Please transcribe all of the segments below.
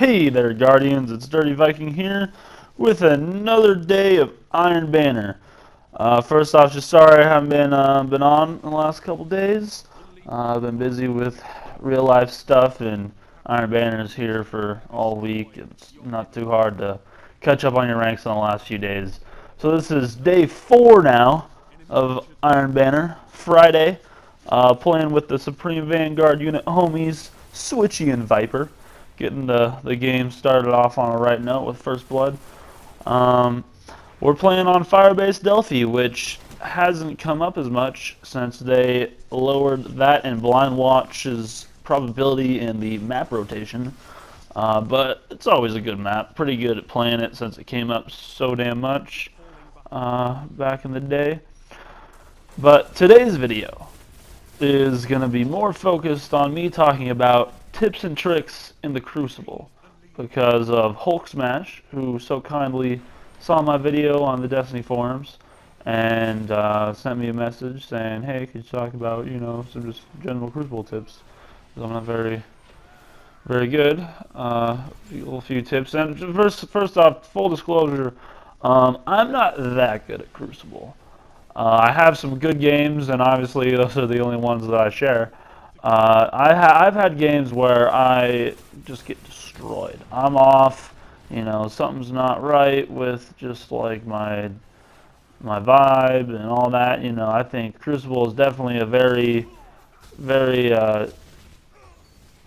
Hey there, Guardians, it's Dirty Viking here with another day of Iron Banner. First off, just sorry I haven't been on in the last couple days. I've been busy with real life stuff, and Iron Banner is here for all week. It's not too hard to catch up on your ranks in the last few days. So this is day 4 now of Iron Banner, Friday, playing with the Supreme Vanguard unit homies, Swithie and Viper. Getting the game started off on a right note with First Blood. We're playing on Firebase Delphi, which hasn't come up as much since they lowered that and Blind Watch's probability in the map rotation. But it's always a good map. Pretty good at playing it since it came up so damn much back in the day. But today's video is going to be more focused on me talking about tips and tricks in the Crucible because of Hulk Smash, who so kindly saw my video on the Destiny forums and sent me a message saying, hey, could you talk about, some just general Crucible tips, because I'm not very good. A few tips. And first off, full disclosure, I'm not that good at Crucible. I have some good games, and obviously those are the only ones that I share. I've had games where I just get destroyed. I'm off, something's not right with just like my vibe and all that. I think Crucible is definitely a very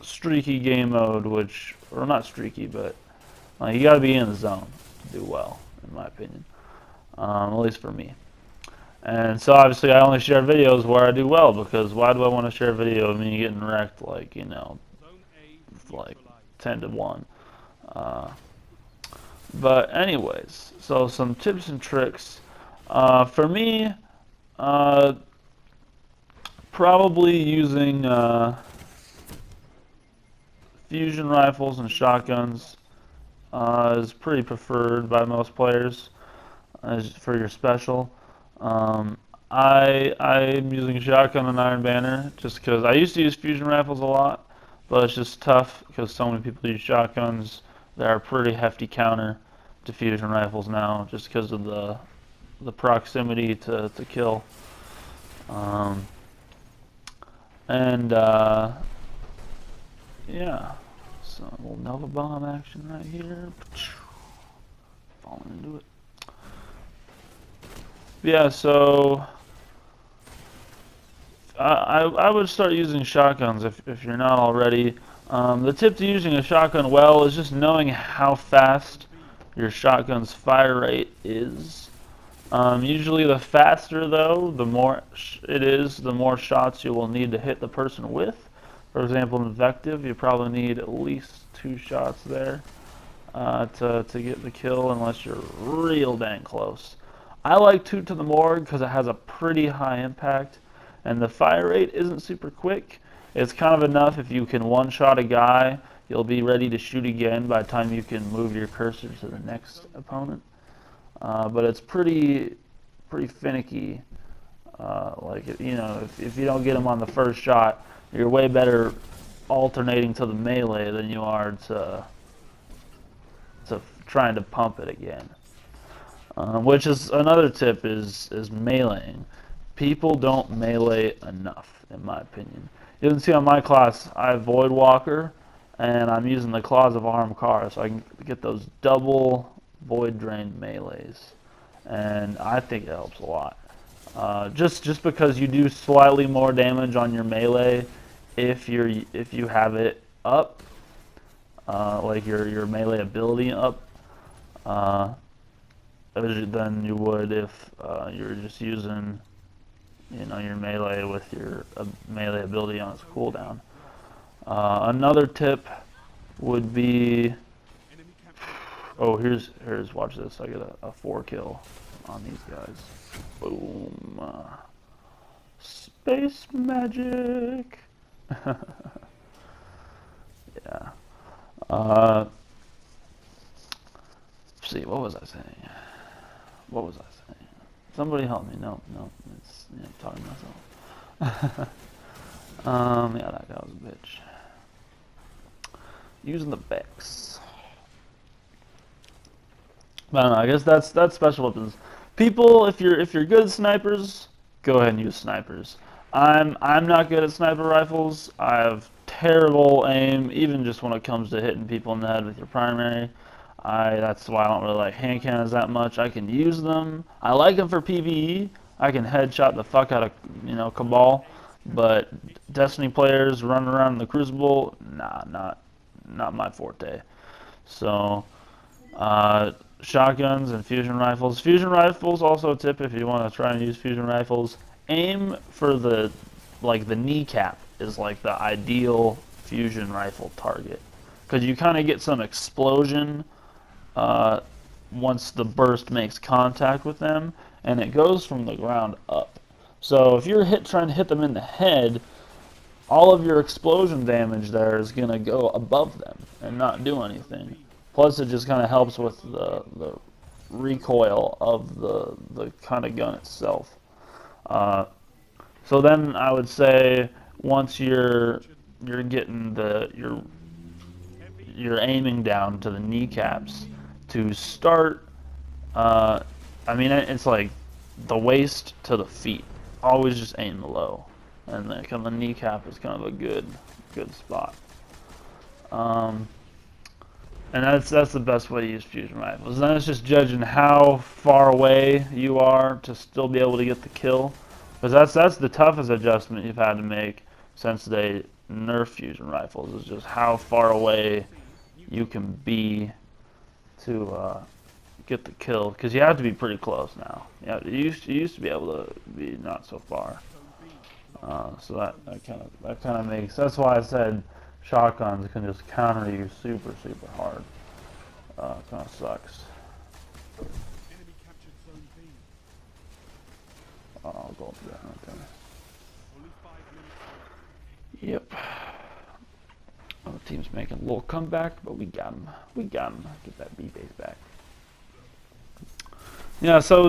streaky game mode, or not streaky, but you got to be in the zone to do well, in my opinion. At least for me. And so obviously I only share videos where I do well, because why do I want to share a video of me getting wrecked like 10 to 1. But anyways, so some tips and tricks. For me, probably using fusion rifles and shotguns is pretty preferred by most players for your special. I'm using shotgun and Iron Banner just because I used to use fusion rifles a lot, but it's just tough because so many people use shotguns that are pretty hefty counter to fusion rifles now, just because of the proximity to kill. Yeah, so a little Nova Bomb action right here, falling into it. Yeah, so I would start using shotguns if you're not already. The tip to using a shotgun well is just knowing how fast your shotgun's fire rate is. Usually the faster, though, the more it is, the more shots you will need to hit the person with. For example, in Vective, you probably need at least 2 shots there to get the kill, unless you're real dang close. I like Toot to the Morgue because it has a pretty high impact, and the fire rate isn't super quick. It's kind of enough if you can one-shot a guy, you'll be ready to shoot again by the time you can move your cursor to the next opponent. But it's pretty finicky. If you don't get him on the first shot, you're way better alternating to the melee than you are to trying to pump it again. Which is another tip is meleeing. People don't melee enough, in my opinion. You can see on my class, I have Void Walker, and I'm using the Claws of Ahamkara, so I can get those double Void Drain melees, and I think it helps a lot. Just because you do slightly more damage on your melee if you have it up, like your melee ability up. Than you would if you're just using your melee with your melee ability on its cooldown. Another tip would be, here's watch this. I get a 4 kill on these guys. Boom. Space magic. Yeah. Let's see, what was I saying? What was I saying? Somebody help me. No, it's talking to myself. Yeah, that guy was a bitch. Using the Bex. But I don't know, I guess that's special weapons. People, if you're good snipers, go ahead and use snipers. I'm not good at sniper rifles. I have terrible aim, even just when it comes to hitting people in the head with your primary. That's why I don't really like hand cannons that much. I can use them. I like them for PvE. I can headshot the fuck out of Cabal, but Destiny players running around in the Crucible, nah, not my forte. So. Shotguns and fusion rifles. Fusion rifles, also a tip if you want to try and use fusion rifles. Aim for the kneecap is like the ideal fusion rifle target, because you kind of get some explosion once the burst makes contact with them, and it goes from the ground up. So if you're trying to hit them in the head, all of your explosion damage there is going to go above them and not do anything. Plus, it just kind of helps with the recoil of the kind of gun itself. So then I would say once you're getting you're aiming down to the kneecaps to start. I mean, it's like the waist to the feet. Always just aim low, and then kind of the kneecap is kind of a good spot. And that's the best way to use fusion rifles. Then it's just judging how far away you are to still be able to get the kill, because that's the toughest adjustment you've had to make since they nerfed fusion rifles. Is just how far away you can be to get the kill, because you have to be pretty close now. Yeah, you used to be able to be not so far. So that kind of makes. That's why I said shotguns can just counter you super hard. Kind of sucks. Oh, I'll go up there. Okay. Yep. Oh, the team's making a little comeback, but we got him. We got him. Get that B base back. Yeah. So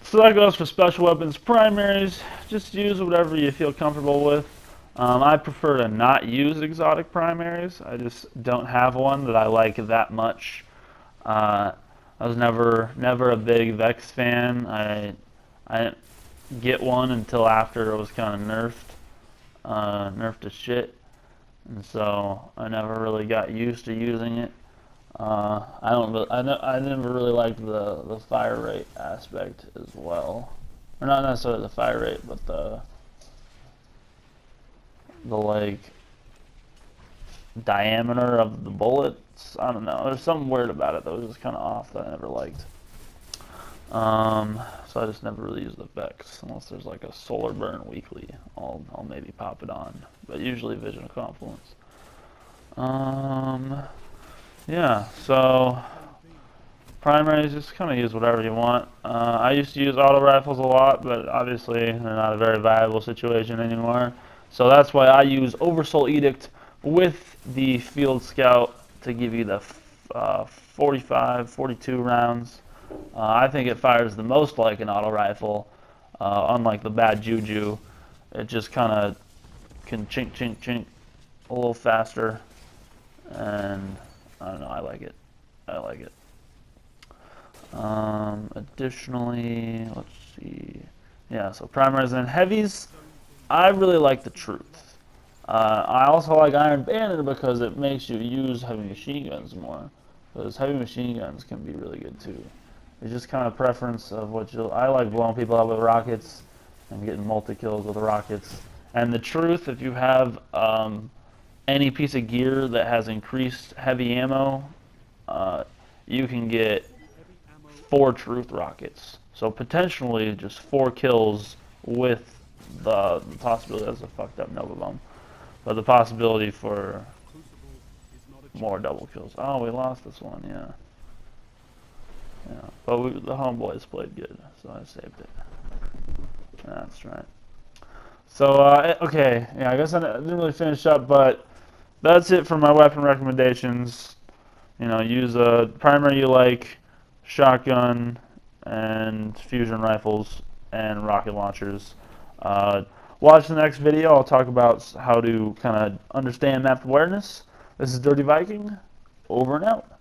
so that goes for special weapons. Primaries, just use whatever you feel comfortable with. I prefer to not use exotic primaries. I just don't have one that I like that much. I was never a big Vex fan. I didn't get one until after it was kind of nerfed to shit, and so I never really got used to using it. I never really liked the fire rate aspect as well, or not necessarily the fire rate, but the like diameter of the bullets. I don't know. There's something weird about it that was just kind of off that I never liked. So I just never really use the Vex unless there's like a solar burn weekly. I'll maybe pop it on, but usually Vision of Confluence. Yeah. So primaries, just kind of use whatever you want. I used to use auto rifles a lot, but obviously they're not a very viable situation anymore. So that's why I use Oversoul Edict with the Field Scout to give you the 45, 42 rounds. I think it fires the most like an auto rifle, unlike the bad Juju. It just kind of can chink, chink, chink a little faster, and I don't know, I like it. I like it. Additionally, let's see. Yeah, so primaries and heavies. I really like the Truth. I also like Iron Banner because it makes you use heavy machine guns more. Because heavy machine guns can be really good too. It's just kind of preference of what you. I like blowing people up with rockets and getting multi-kills with rockets. And the Truth, if you have any piece of gear that has increased heavy ammo, you can get 4 Truth rockets. So potentially just 4 kills with the possibility. That's a fucked up Nova Bomb, but the possibility for more double kills. Oh, we lost this one, yeah. But the homeboys played good, so I saved it. That's right. So, okay, yeah, I guess I didn't really finish up, but that's it for my weapon recommendations. Use a primary you like, shotgun, and fusion rifles, and rocket launchers. Watch the next video. I'll talk about how to kind of understand map awareness. This is Dirty Viking, over and out.